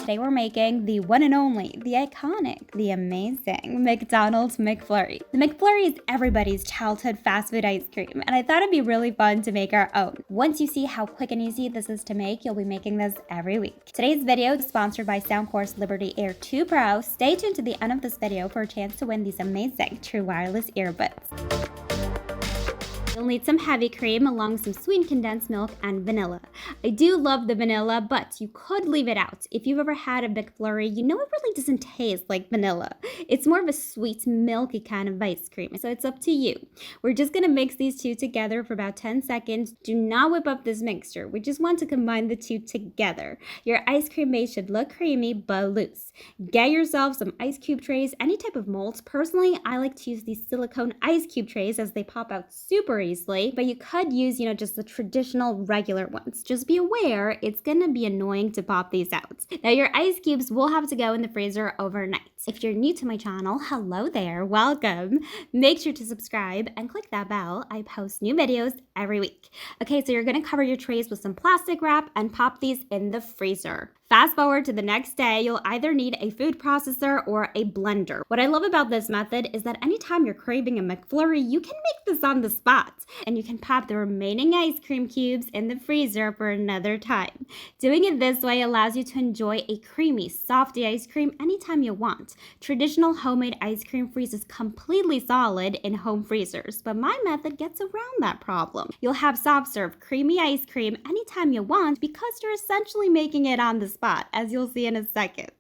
Today we're making the one and only, the iconic, the amazing McDonald's McFlurry. The McFlurry is everybody's childhood fast food ice cream, and I thought it'd be really fun to make our own. Once you see how quick and easy this is to make, you'll be making this every week. Today's video is sponsored by Soundcore's Liberty Air 2 Pro. Stay tuned to the end of this video for a chance to win these amazing true wireless earbuds. You'll need some heavy cream along with some sweetened condensed milk and vanilla. I do love the vanilla, but you could leave it out. If you've ever had a McFlurry, you know it really doesn't taste like vanilla. It's more of a sweet, milky kind of ice cream, so it's up to you. We're just gonna mix these two together for about 10 seconds. Do not whip up this mixture. We just want to combine the two together. Your ice cream base should look creamy but loose. Get yourself some ice cube trays, any type of molds. Personally, I like to use these silicone ice cube trays as they pop out super easily, but you could use, just the traditional regular ones. Just be aware, it's gonna be annoying to pop these out. Now your ice cubes will have to go in the freezer overnight. If you're new to my channel, hello there, welcome. Make sure to subscribe and click that bell. I post new videos every week. Okay, so you're gonna cover your trays with some plastic wrap and pop these in the freezer. Fast forward to the next day, you'll either need a food processor or a blender. What I love about this method is that anytime you're craving a McFlurry, you can make this on the spot. And you can pop the remaining ice cream cubes in the freezer for another time. Doing it this way allows you to enjoy a creamy, softy ice cream anytime you want. Traditional homemade ice cream freezes completely solid in home freezers, but my method gets around that problem. You'll have soft serve creamy ice cream anytime you want because you're essentially making it on the spot, as you'll see in a second.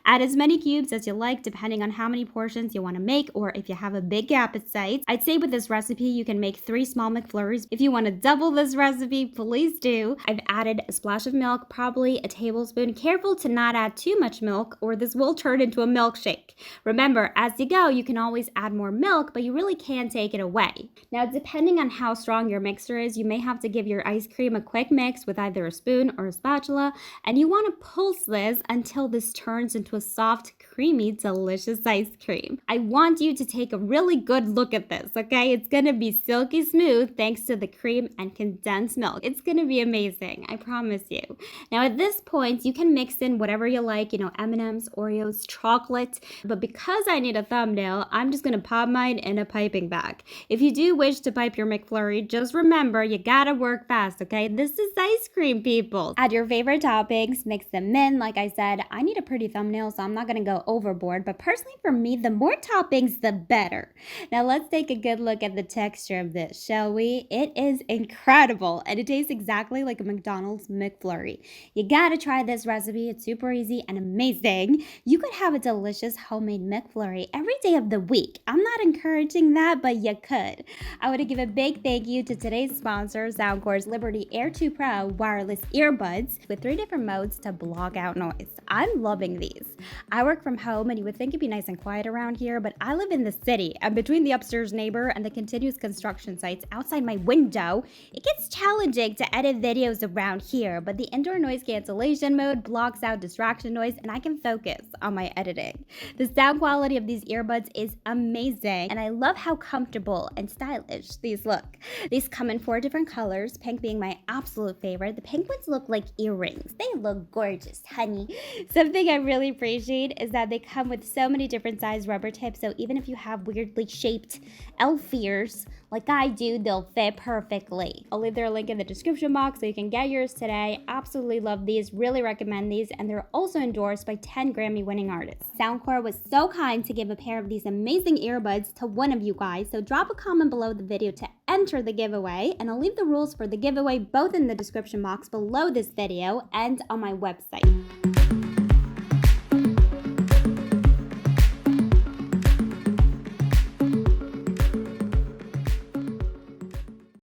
Add as many cubes as you like depending on how many portions you want to make or if you have a big appetite. I'd say with this recipe you can make 3 small McFlurries. If you want to double this recipe, please do. I've added a splash of milk, probably a tablespoon. Careful to not add too much milk or this will turn into a milkshake. Remember, as you go, you can always add more milk, but you really can take it away. Now, depending on how strong your mixer is, you may have to give your ice cream a quick mix with either a spoon or a spatula, and you want to pulse this until this turns into a soft, creamy, delicious ice cream. I want you to take a really good look at this, okay? It's gonna be silky smooth thanks to the cream and condensed milk. It's gonna be amazing, I promise you. Now at this point, you can mix in whatever you like, M&Ms, Oreos, chocolate, but because I need a thumbnail, I'm just gonna pop mine in a piping bag. If you do wish to pipe your McFlurry, just remember, you gotta work fast, okay? This is ice cream, people. Add your favorite toppings, mix them in. Like I said, I need a pretty thumbnail, so I'm not gonna go overboard, but personally for me, the more toppings, the better. Now let's take a good look at the texture of this, shall we? It is incredible, and it tastes exactly like a McDonald's McFlurry. You gotta try this recipe. It's super easy and amazing. You could have a delicious homemade McFlurry every day of the week. I'm not encouraging that, but you could. I want to give a big thank you to today's sponsor, Soundcore's Liberty Air 2 Pro wireless earbuds with 3 different modes to block out noise. I'm loving these. I work from home and you would think it'd be nice and quiet around here, but I live in the city and between the upstairs neighbor and the continuous construction sites outside my window, it gets challenging to edit videos around here, but the indoor noise cancellation mode blocks out distraction noise and I can focus on my editing. The sound quality of these earbuds is amazing and I love how comfortable and stylish these look. These come in 4 different colors, pink being my absolute favorite. The pink ones look like earrings. They look gorgeous, honey. Something I really appreciate is that they come with so many different size rubber tips, so even if you have weirdly shaped elf ears like I do, they'll fit perfectly. I'll leave their link in the description box so you can get yours today. Absolutely love these, really recommend these, and they're also endorsed by 10 Grammy-winning artists. Soundcore was so kind to give a pair of these amazing earbuds to one of you guys, so drop a comment below the video to enter the giveaway, and I'll leave the rules for the giveaway both in the description box below this video and on my website.